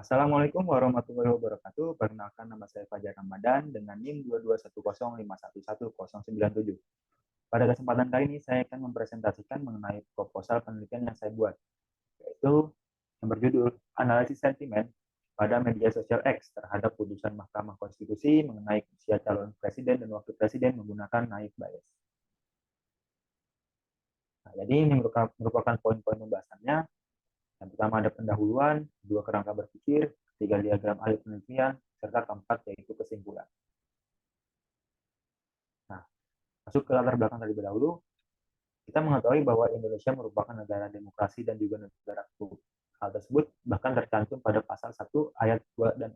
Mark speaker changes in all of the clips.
Speaker 1: Assalamualaikum warahmatullahi wabarakatuh. Perkenalkan nama saya Fajar Ramadan dengan NIM 22105111097. Pada kesempatan kali ini saya akan mempresentasikan mengenai proposal penelitian yang saya buat, yaitu yang berjudul Analisis Sentimen pada Media Sosial X terhadap putusan Mahkamah Konstitusi mengenai usia calon presiden dan wakil presiden menggunakan naik bias. Nah, jadi ini merupakan poin-poin pembahasannya. Yang pertama ada pendahuluan, kedua kerangka berpikir, ketiga diagram alih penelitian, serta keempat yaitu kesimpulan. Nah, masuk ke latar belakang terlebih dahulu, kita mengetahui bahwa Indonesia merupakan negara demokrasi dan juga negara hukum. Hal tersebut bahkan tercantum pada pasal 1 ayat 2 dan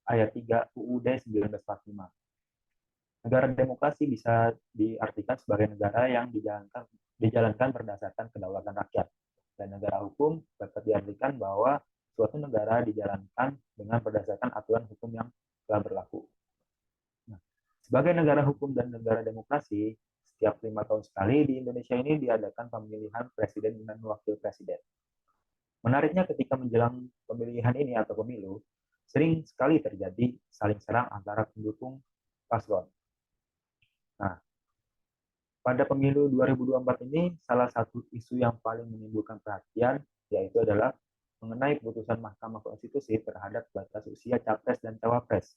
Speaker 1: ayat 3 UUD 1945. Negara demokrasi bisa diartikan sebagai negara yang dijalankan berdasarkan kedaulatan rakyat. Dan negara hukum dapat diartikan bahwa suatu negara dijalankan dengan berdasarkan aturan hukum yang telah berlaku. Nah, sebagai negara hukum dan negara demokrasi, setiap 5 tahun sekali di Indonesia ini diadakan pemilihan presiden dan wakil presiden. Menariknya ketika menjelang pemilihan ini atau pemilu, sering sekali terjadi saling serang antara pendukung paslon. Nah, pada pemilu 2024 ini, salah satu isu yang paling menimbulkan perhatian yaitu adalah mengenai putusan Mahkamah Konstitusi terhadap batas usia capres dan cawapres.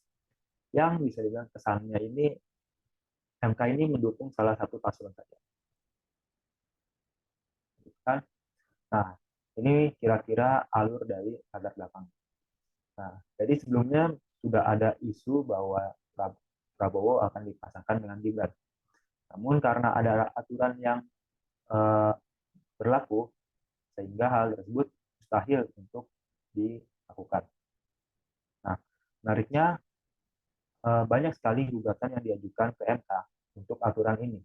Speaker 1: Yang bisa dibilang kesannya ini, MK ini mendukung salah satu paslon saja. Nah, ini kira-kira alur dari latar belakang. Nah, jadi sebelumnya sudah ada isu bahwa Prabowo akan dipasangkan dengan Gibran. Namun karena ada aturan yang berlaku, sehingga hal tersebut mustahil untuk dilakukan. Nah, menariknya banyak sekali gugatan yang diajukan ke MK untuk aturan ini.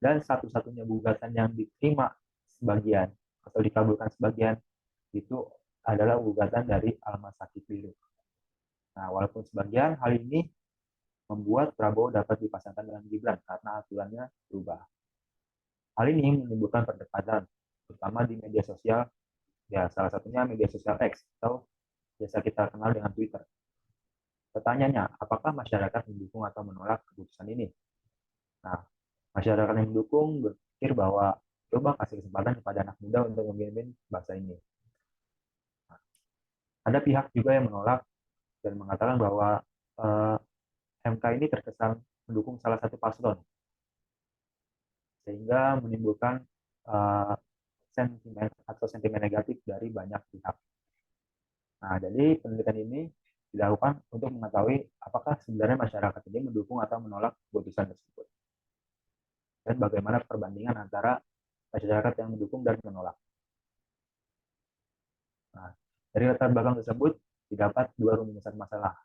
Speaker 1: Dan satu-satunya gugatan yang diterima sebagian atau dikabulkan sebagian itu adalah gugatan dari Almas Sakit Biru. Nah, walaupun sebagian hal ini membuat Prabowo dapat dipasangkan dengan Gibran karena aturannya berubah. Hal ini menimbulkan perdebatan, terutama di media sosial, ya salah satunya media sosial X atau biasa kita kenal dengan Twitter. Pertanyaannya, apakah masyarakat mendukung atau menolak keputusan ini? Nah, masyarakat yang mendukung berpikir bahwa coba kasih kesempatan kepada anak muda untuk memimpin bangsa ini. Nah, ada pihak juga yang menolak dan mengatakan bahwa MK ini terkesan mendukung salah satu paslon, sehingga menimbulkan sentimen negatif dari banyak pihak. Nah, jadi penelitian ini dilakukan untuk mengetahui apakah sebenarnya masyarakat ini mendukung atau menolak keputusan tersebut. Dan bagaimana perbandingan antara masyarakat yang mendukung dan menolak. Nah, dari latar belakang tersebut didapat dua rumusan masalah.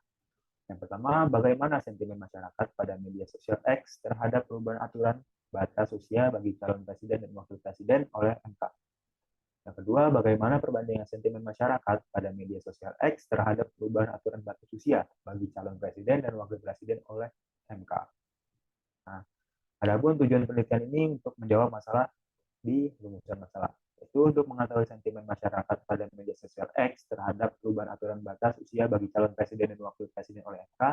Speaker 1: Yang pertama, bagaimana sentimen masyarakat pada media sosial X terhadap perubahan aturan batas usia bagi calon presiden dan wakil presiden oleh MK. Yang kedua, bagaimana perbandingan sentimen masyarakat pada media sosial X terhadap perubahan aturan batas usia bagi calon presiden dan wakil presiden oleh MK. Nah, adapun tujuan penelitian ini untuk menjawab masalah di rumusan masalah, yaitu untuk mengetahui sentimen masyarakat pada media sosial X terhadap perubahan aturan batas usia bagi calon presiden dan wakil presiden oleh MK.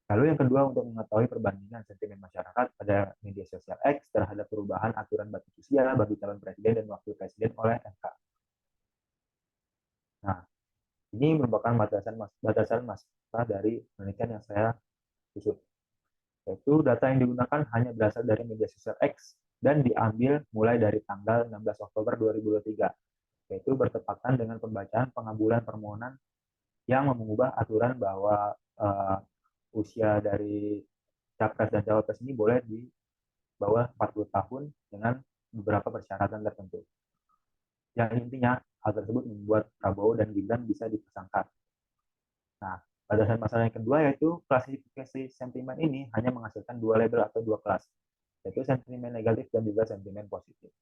Speaker 1: Lalu yang kedua, untuk mengetahui perbandingan sentimen masyarakat pada media sosial X terhadap perubahan aturan batas usia bagi calon presiden dan wakil presiden oleh MK. Nah, ini merupakan batasan masa dari penelitian yang saya susun. Yaitu data yang digunakan hanya berasal dari media sosial X dan diambil mulai dari tanggal 16 Oktober 2023, yaitu bertepatan dengan pembacaan pengabulan permohonan yang mengubah aturan bahwa usia dari capres dan cawapres ini boleh di bawah 40 tahun dengan beberapa persyaratan tertentu. Yang intinya, hal tersebut membuat Prabowo dan Gibran bisa dipasangkan. Nah, batasan masalah yang kedua yaitu klasifikasi sentimen ini hanya menghasilkan dua label atau dua kelas, yaitu sentimen negatif dan juga sentimen positif.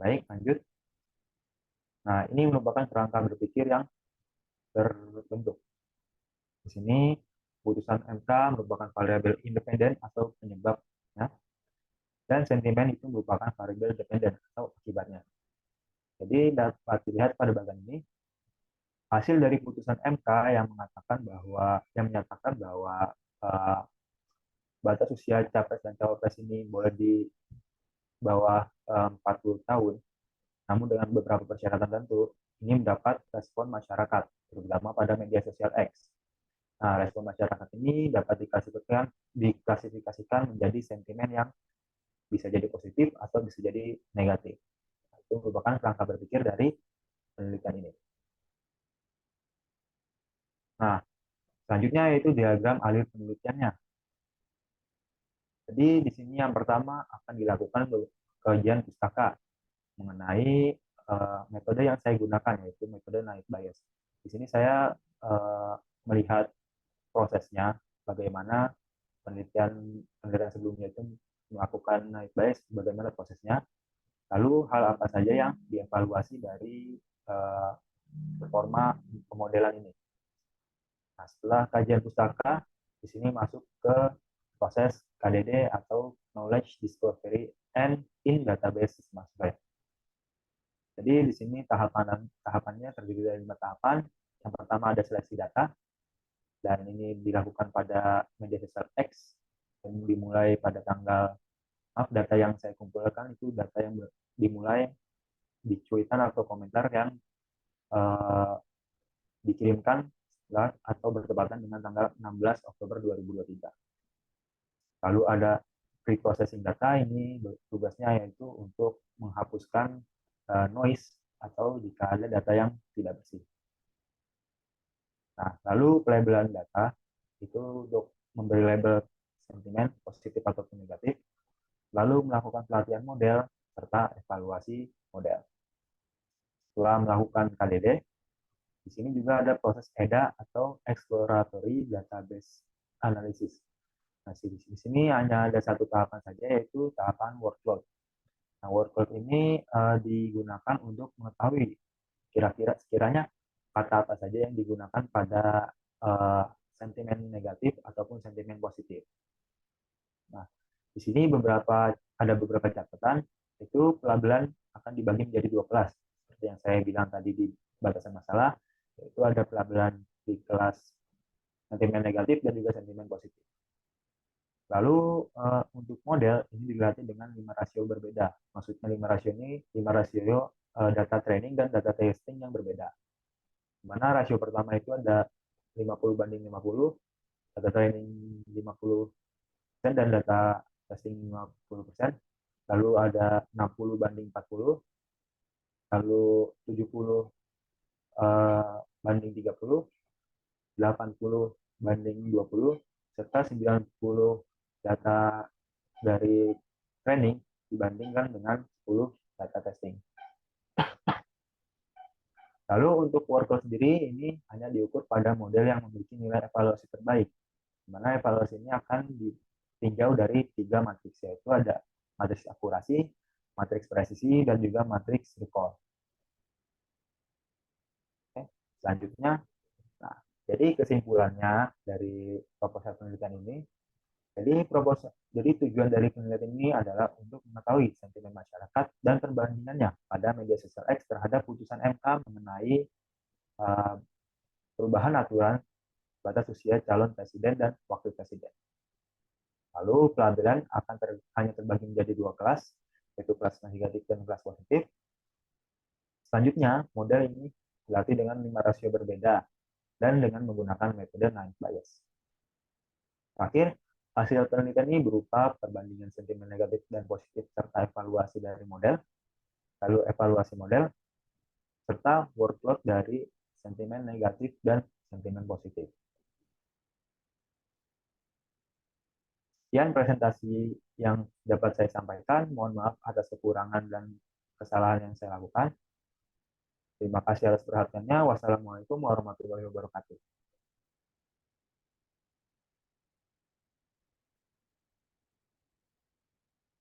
Speaker 1: Baik, lanjut. Nah, ini merupakan kerangka berpikir yang terbentuk. Di sini, putusan MK merupakan variabel independen atau penyebabnya, dan sentimen itu merupakan variabel dependen atau akibatnya. Jadi dapat dilihat pada bagian ini, hasil dari putusan MK yang menyatakan bahwa uh, batas usia capres dan cawapres ini boleh di bawah 40 tahun, namun dengan beberapa persyaratan tertentu, ini mendapat respon masyarakat, terutama pada media sosial X. Nah, respon masyarakat ini dapat diklasifikasikan menjadi sentimen yang bisa jadi positif atau bisa jadi negatif. Itu merupakan kerangka berpikir dari penelitian ini. Nah, selanjutnya yaitu diagram alir penelitiannya. Jadi di sini yang pertama akan dilakukan kajian pustaka mengenai metode yang saya gunakan, yaitu metode night bias. Di sini saya melihat prosesnya, bagaimana penelitian sebelumnya itu melakukan night bias, bagaimana prosesnya, lalu hal apa saja yang dievaluasi dari performa pemodelan ini. Nah, setelah kajian pustaka, di sini masuk ke proses KDD atau Knowledge Discovery and in Database Management. Jadi di sini tahapannya terdiri dari 5 tahapan. Yang pertama ada seleksi data, dan ini dilakukan pada media sosial X, dan dimulai pada data yang saya kumpulkan itu data yang dimulai di cuitan atau komentar yang dikirimkan setelah atau bertepatan dengan tanggal 16 Oktober 2023. Lalu ada pre-processing data, ini tugasnya yaitu untuk menghapuskan noise atau jika ada data yang tidak bersih. Nah, lalu pelabelan data itu untuk memberi label sentimen positif ataupun negatif, lalu melakukan pelatihan model serta evaluasi model. Setelah melakukan KDD, di sini juga ada proses EDA atau Exploratory Database Analysis. Nah, di sini hanya ada satu tahapan saja, yaitu tahapan workload. Nah, workload ini digunakan untuk mengetahui sekiranya kata apa saja yang digunakan pada sentimen negatif ataupun sentimen positif. Nah, di sini ada beberapa catatan, itu pelabelan akan dibagi menjadi 2 kelas. Seperti yang saya bilang tadi di batasan masalah, yaitu ada pelabelan di kelas sentimen negatif dan juga sentimen positif. Lalu untuk model ini dilatih dengan 5 rasio berbeda. Maksudnya 5 rasio ini 5 rasio data training dan data testing yang berbeda. Di mana rasio pertama itu ada 50/50, data training 50% dan data testing 50%. Lalu ada 60/40, lalu 70/30, 80/20, serta 90 data dari training dibandingkan dengan 10 data testing. Lalu untuk workload sendiri ini hanya diukur pada model yang memiliki nilai evaluasi terbaik, di mana evaluasi ini akan ditinjau dari 3 matriks, yaitu ada matriks akurasi, matriks presisi, dan juga matriks recall. Oke, selanjutnya, nah, jadi kesimpulannya dari proposal penelitian ini, jadi tujuan dari penelitian ini adalah untuk mengetahui sentimen masyarakat dan perbandingannya pada media sosial X terhadap putusan MK mengenai perubahan aturan batas usia calon presiden dan wakil presiden. Lalu pelabelan akan hanya terbagi menjadi 2 kelas, yaitu kelas negatif dan kelas positif. Selanjutnya, model ini dilatih dengan 5 rasio berbeda dan dengan menggunakan metode night bias. Terakhir, hasil penelitian ini berupa perbandingan sentimen negatif dan positif serta evaluasi dari model, lalu evaluasi model, serta workload dari sentimen negatif dan sentimen positif. Sekian presentasi yang dapat saya sampaikan. Mohon maaf atas kekurangan dan kesalahan yang saya lakukan. Terima kasih atas perhatiannya. Wassalamualaikum warahmatullahi wabarakatuh.